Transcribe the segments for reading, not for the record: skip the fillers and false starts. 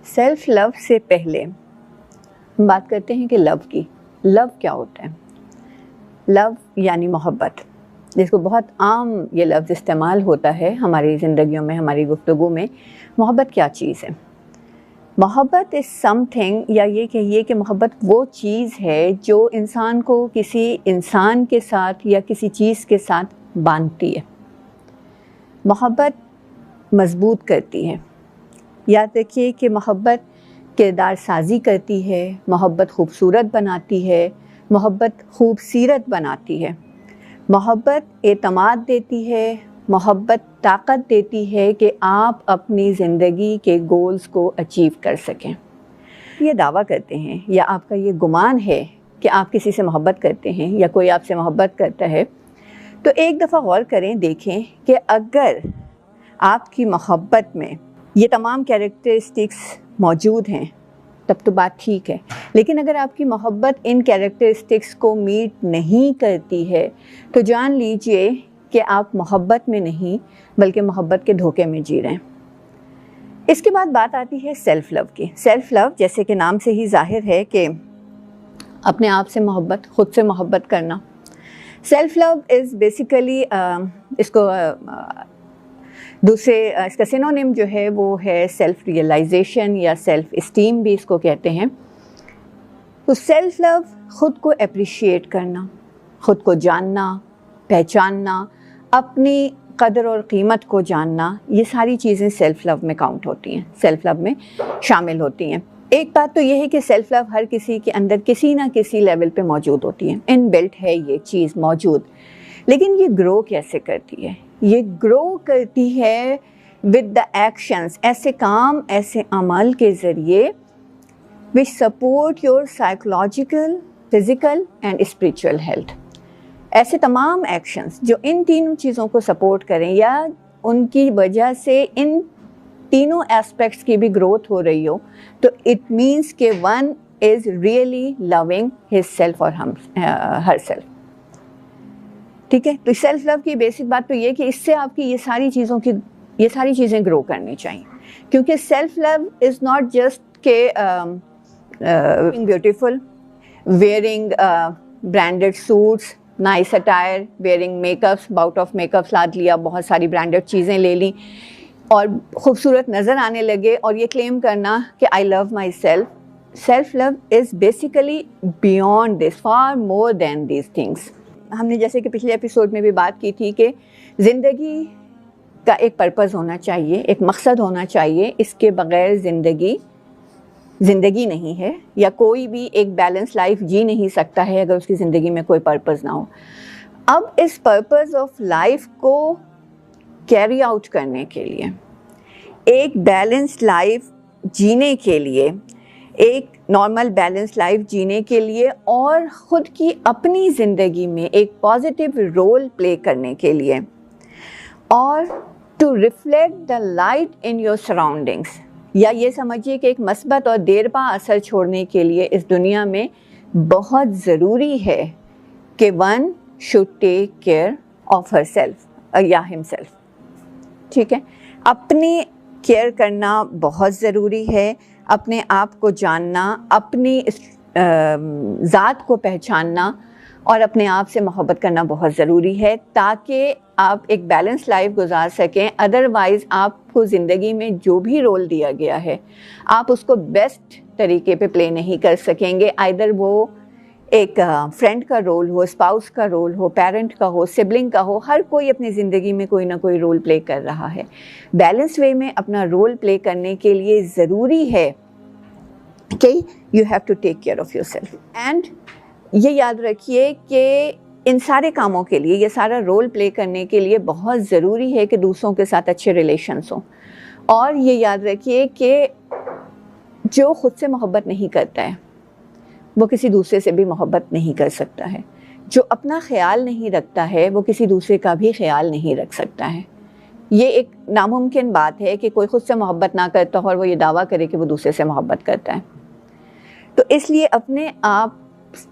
Self love से पहले हम बात करते हैं कि लव की। लव क्या होता है? लव यानी मोहब्बत, जिसको बहुत आम ये लफ्ज़ इस्तेमाल होता है हमारी ज़िंदगियों में, हमारी गुफ्तगू में। मोहब्बत क्या चीज़ है? मोहब्बत इज़ समथिंग, या ये कहिए कि मोहब्बत वो चीज़ है जो इंसान को किसी इंसान के साथ या किसी चीज़ के साथ बांधती है। मोहब्बत मजबूत करती है। याद रखिए कि मोहब्बत किरदार साजी करती है, मोहब्बत खूबसूरत बनाती है, मोहब्बत खूबसीरत बनाती है, मोहब्बत एतमाद देती है, मोहब्बत ताकत देती है कि आप अपनी ज़िंदगी के गोल्स को अचीव कर सकें। ये दावा करते हैं या आपका ये गुमान है कि आप किसी से मोहब्बत करते हैं या कोई आपसे मोहब्बत करता है, तो एक दफ़ा गौर करें, देखें कि अगर आपकी मोहब्बत में ये तमाम कैरेक्टरिस्टिक्स मौजूद हैं तब तो बात ठीक है। लेकिन अगर आपकी मोहब्बत इन कैरेक्टरिस्टिक्स को मीट नहीं करती है तो जान लीजिए कि आप मोहब्बत में नहीं बल्कि मोहब्बत के धोखे में जी रहे हैं। इसके बाद बात आती है सेल्फ़ लव की। सेल्फ़ लव जैसे कि नाम से ही जाहिर है कि अपने आप से मोहब्बत, ख़ुद से मोहब्बत करना। सेल्फ़ लव इज़ बेसिकली इसको दूसरे इसका सिनोनिम जो है वो है सेल्फ़ रियलाइजेशन या सेल्फ़ इस्टीम भी इसको कहते हैं। तो सेल्फ़ लव ख़ुद को एप्रिशिएट करना, ख़ुद को जानना, पहचानना, अपनी कदर और क़ीमत को जानना, ये सारी चीज़ें सेल्फ़ लव में काउंट होती हैं, सेल्फ़ लव में शामिल होती हैं। एक बात तो ये है कि सेल्फ़ लव हर किसी के अंदर किसी ना किसी लेवल पे मौजूद होती है, इनबिल्ट है ये चीज़ मौजूद। लेकिन ये ग्रो कैसे करती है? ये ग्रो करती है विद द एक्शंस, ऐसे काम, ऐसे अमल के ज़रिए विच support your psychological, physical and spiritual health. ऐसे तमाम एक्शंस जो इन तीनों चीज़ों को सपोर्ट करें या उनकी वजह से इन तीनों एस्पेक्ट्स की भी ग्रोथ हो रही हो, तो इट मीन्स कि one is really loving his self और हर सेल्फ। ठीक है, तो सेल्फ लव की बेसिक बात तो ये कि इससे आपकी ये सारी चीज़ें ग्रो करनी चाहिए। क्योंकि self love is not just के beautiful, wearing branded suits, nice attire, wearing makeups, bout of makeups लाद लिया, बहुत सारी ब्रांडेड चीज़ें ले ली और खूबसूरत नज़र आने लगे और ये क्लेम करना कि I love my self. Self love is basically beyond this, far more than these things. हमने जैसे कि पिछले एपिसोड में भी बात की थी कि ज़िंदगी का एक पर्पज़ होना चाहिए, एक मकसद होना चाहिए। इसके बग़ैर ज़िंदगी नहीं है, या कोई भी एक बैलेंस लाइफ जी नहीं सकता है अगर उसकी ज़िंदगी में कोई पर्पज़ ना हो। अब इस पर्पज़ ऑफ लाइफ को कैरी आउट करने के लिए, एक बैलेंस्ड लाइफ जीने के लिए, एक नॉर्मल बैलेंस लाइफ जीने के लिए और ख़ुद की अपनी ज़िंदगी में एक पॉजिटिव रोल प्ले करने के लिए, और to reflect the light in your surroundings, या ये समझिए कि एक मस्बत और देरपा असर छोड़ने के लिए इस दुनिया में बहुत ज़रूरी है कि one should take care of herself या हिमसेल्फ। ठीक है, अपनी केयर करना बहुत ज़रूरी है, अपने आप को जानना, अपनी ज़ात को पहचानना और अपने आप से मोहब्बत करना बहुत ज़रूरी है ताकि आप एक बैलेंस लाइफ गुजार सकें। अदरवाइज़ आपको ज़िंदगी में जो भी रोल दिया गया है आप उसको बेस्ट तरीके पे प्ले नहीं कर सकेंगे। आइदर वो एक फ्रेंड का रोल हो, स्पाउस का रोल हो, पेरेंट का हो, सिबलिंग का हो, हर कोई अपनी ज़िंदगी में कोई ना कोई रोल प्ले कर रहा है। बैलेंस वे में अपना रोल प्ले करने के लिए ज़रूरी है कि you have to take care of yourself. And ये याद रखिए कि इन सारे कामों के लिए, ये सारा रोल प्ले करने के लिए बहुत ज़रूरी है कि दूसरों के साथ अच्छे रिलेशंस हों। और ये याद रखिए कि जो ख़ुद से मोहब्बत नहीं करता है वो किसी दूसरे से भी मोहब्बत नहीं कर सकता है। जो अपना ख्याल नहीं रखता है वो किसी दूसरे का भी ख्याल नहीं रख सकता है। ये एक नामुमकिन बात है कि कोई ख़ुद से मोहब्बत ना करता हो और वो ये दावा करे कि वो दूसरे से मोहब्बत करता है। तो इसलिए अपने आप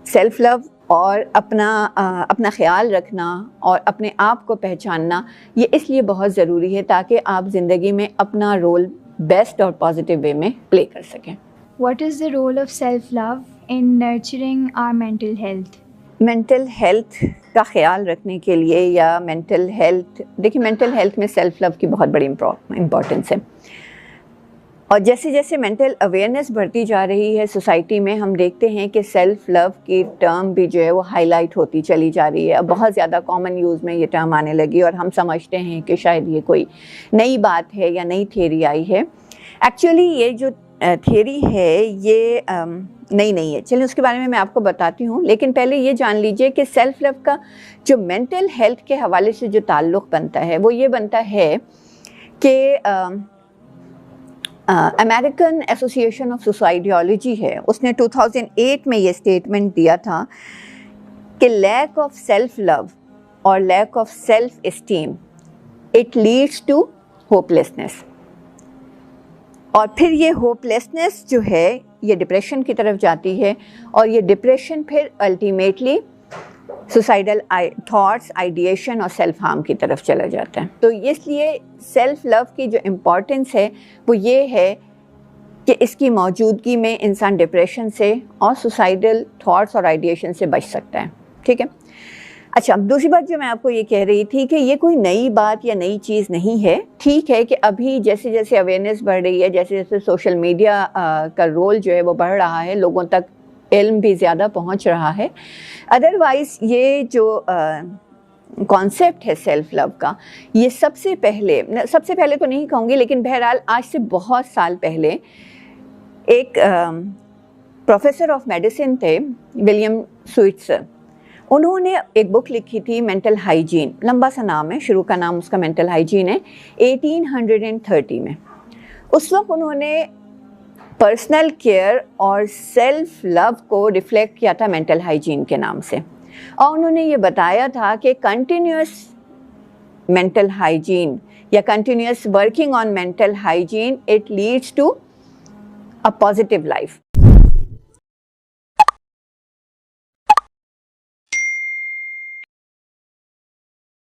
सेल्फ़ लव और अपना ख्याल रखना और अपने आप को पहचानना ये इसलिए बहुत ज़रूरी है ताकि आप ज़िंदगी में अपना रोल بیسٹ اور پازیٹیو وے میں پلے کر سکیں. What is the role of self-love in nurturing our mental health? Mental health کا خیال رکھنے کے لیے یا مینٹل ہیلتھ، دیکھیں مینٹل ہیلتھ میں سیلف لو کی بہت بڑی امپورٹنس ہے. اور جیسے جیسے مینٹل اویئرنیس بڑھتی جا رہی ہے سوسائٹی میں، ہم دیکھتے ہیں کہ سیلف لو کی ٹرم بھی جو ہے وہ ہائی لائٹ ہوتی چلی جا رہی ہے. اب بہت زیادہ کامن یوز میں یہ ٹرم آنے لگی اور ہم سمجھتے ہیں کہ شاید یہ کوئی نئی بات ہے یا نئی تھیوری آئی ہے. ایکچولی یہ جو تھیوری ہے یہ نئی نہیں ہے. چلیں اس کے بارے میں آپ کو بتاتی ہوں، لیکن پہلے یہ جان لیجئے کہ سیلف لو کا جو مینٹل ہیلتھ کے حوالے سے جو تعلق بنتا ہے وہ یہ بنتا ہے کہ امریکن ایسوسی ایشن آف سوسائیڈیالوجی ہے، اس نے 2008 میں یہ اسٹیٹمنٹ دیا تھا کہ لیک آف سیلف لو اور lack of self esteem it leads to hopelessness. اور پھر یہ ہوپ لیسنس جو ہے یہ ڈپریشن کی طرف جاتی ہے، اور یہ ڈپریشن پھر الٹیمیٹلی سوسائڈل تھاٹس، آئیڈیشن اور سیلف ہارم کی طرف چلا جاتا ہے. تو اس لیے سیلف لو کی جو امپورٹنس ہے وہ یہ ہے کہ اس کی موجودگی میں انسان ڈپریشن سے اور سوسائڈل تھاٹس اور آئیڈیشن سے بچ سکتا ہے. ٹھیک ہے. اچھا، دوسری بات جو میں آپ کو یہ کہہ رہی تھی کہ یہ کوئی نئی بات یا نئی چیز نہیں ہے. ٹھیک ہے کہ ابھی جیسے جیسے اویئرنیس بڑھ رہی ہے، جیسے جیسے سوشل میڈیا کا رول جو ہے وہ بڑھ رہا ہے، لوگوں تک علم بھی زیادہ پہنچ رہا ہے. ادروائز یہ جو کانسیپٹ ہے سیلف لو کا، یہ سب سے پہلے تو نہیں کہوں گی، لیکن بہرحال آج سے بہت سال پہلے ایک پروفیسر آف میڈیسن تھے ولیم سوئٹسر. انہوں نے ایک بک لکھی تھی مینٹل ہائیجین، لمبا سا نام ہے، شروع کا نام اس کا مینٹل ہائیجین ہے، 1830 میں. اس وقت انہوں نے پرسنل کیئر اور سیلف لو کو ریفلیکٹ کیا تھا مینٹل ہائیجین کے نام سے. اور انہوں نے یہ بتایا تھا کہ کنٹینیوس مینٹل ہائیجین یا continuous working on mental hygiene it leads to a positive life.